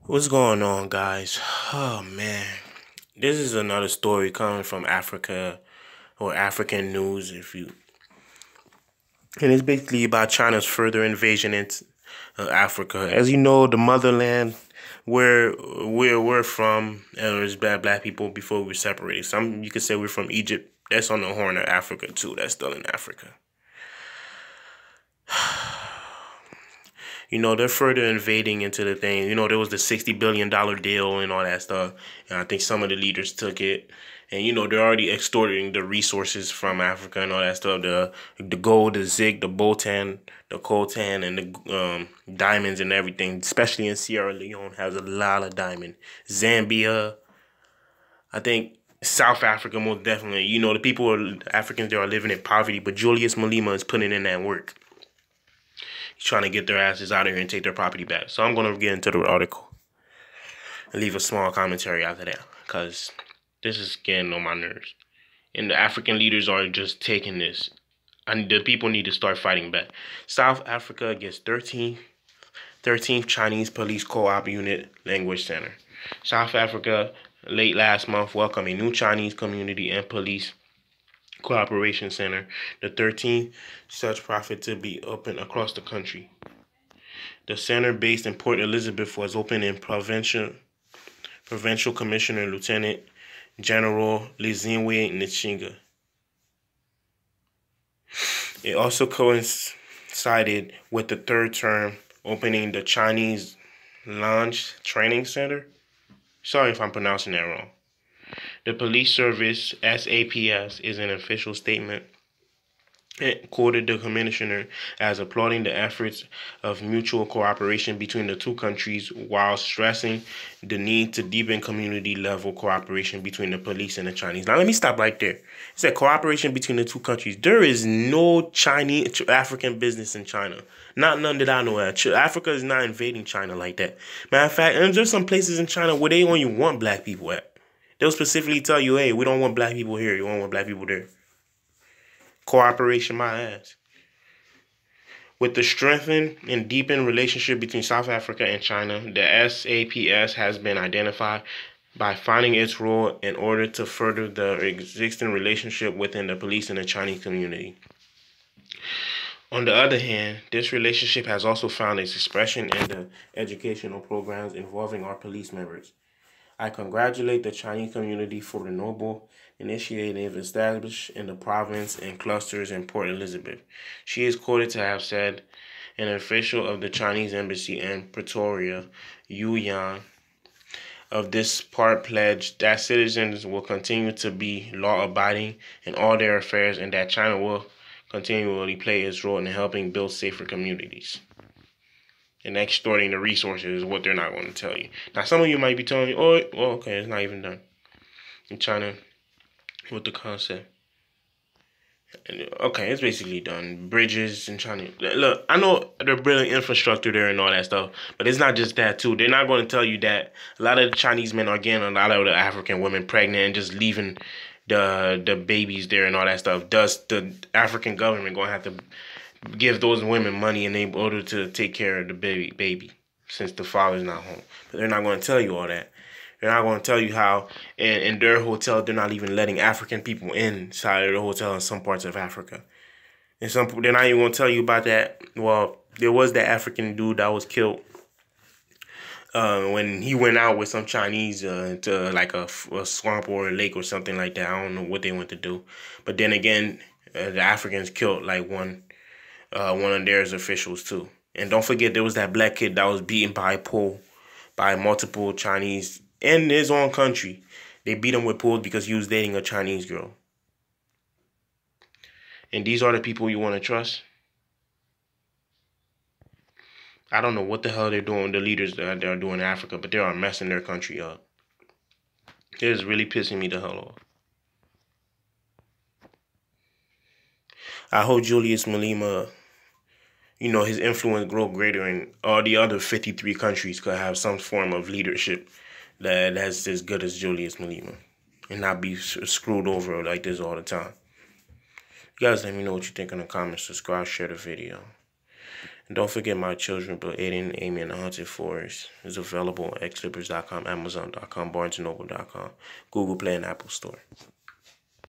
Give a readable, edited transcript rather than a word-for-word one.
What's going on, guys? Oh man, this is another story coming from Africa or African news, and it's basically about China's further invasion into Africa. As you know, the motherland where we're from, and there's black people before we were separated. Some you could say we're from Egypt. That's on the Horn of Africa too. That's still in Africa. They're further invading into the thing. There was the $60 billion deal and all that stuff. And I think some of the leaders took it. And, they're already extorting the resources from Africa and all that stuff. The gold, the zinc, the boltan, the coltan, and the diamonds and everything. Especially in Sierra Leone has a lot of diamond. Zambia, I think South Africa most definitely. The people, Africans there are living in poverty. But Julius Malema is putting in that work. He's trying to get their asses out of here and take their property back. So I'm going to get into the article and leave a small commentary after that because this is getting on my nerves. And the African leaders are just taking this. And the people need to start fighting back. South Africa gets 13th Chinese Police Co-op Unit Language Center. South Africa, late last month, welcomed a new Chinese community and police Cooperation Center, the 13th such profit to be open across the country. The center, based in Port Elizabeth, was opened in Provincial Commissioner Lieutenant General Lizinwe Nchinga. It also coincided with the third term opening the Chinese Launch Training Center. Sorry if I'm pronouncing that wrong. The police service, SAPS, is an official statement. It quoted the commissioner as applauding the efforts of mutual cooperation between the two countries while stressing the need to deepen community-level cooperation between the police and the Chinese. Now, let me stop right there. It said cooperation between the two countries. There is no Chinese African business in China. Not none that I know of. Africa is not invading China like that. Matter of fact, and there's some places in China where they only want black people at. They'll specifically tell you, hey, we don't want black people here. You don't want black people there. Cooperation, my ass. With the strengthened and deepened relationship between South Africa and China, the SAPS has been identified by finding its role in order to further the existing relationship within the police and the Chinese community. On the other hand, this relationship has also found its expression in the educational programs involving our police members. I congratulate the Chinese community for the noble initiative established in the province and clusters in Port Elizabeth. She is quoted to have said, an official of the Chinese embassy in Pretoria, Yu Yan, of this part pledged that citizens will continue to be law-abiding in all their affairs and that China will continually play its role in helping build safer communities. And extorting the resources is what they're not going to tell you. Now, some of you might be telling me, oh, well, okay, it's not even done. In China, with the concept. Okay, it's basically done. Bridges in China. Look, I know they're building infrastructure there and all that stuff, but it's not just that, too. They're not going to tell you that a lot of the Chinese men are getting a lot of the African women pregnant and just leaving the babies there and all that stuff. Thus, the African government going to have to give those women money in order to take care of the baby since the father's not home. But they're not going to tell you all that. They're not going to tell you how in their hotel they're not even letting African people inside of the hotel in some parts of Africa. And they're not even going to tell you about that. Well, there was that African dude that was killed when he went out with some Chinese to like a swamp or a lake or something like that. I don't know what they went to do. But then again, the Africans killed like one of their officials too. And don't forget there was that black kid that was beaten by a pole by multiple Chinese in his own country. They beat him with poles because he was dating a Chinese girl. And these are the people you want to trust? I don't know what the hell they're doing, the leaders that they're doing in Africa, but they are messing their country up. It is really pissing me the hell off. I hope Julius Malema, his influence grow greater and all the other 53 countries could have some form of leadership that's as good as Julius Malema and not be screwed over like this all the time. You guys let me know what you think in the comments. Subscribe, share the video. And don't forget My Children, Bill Aiden, Amy, and the Haunted Forest is available on xlibris.com, amazon.com, barnesandnoble.com, Google Play, and Apple Store.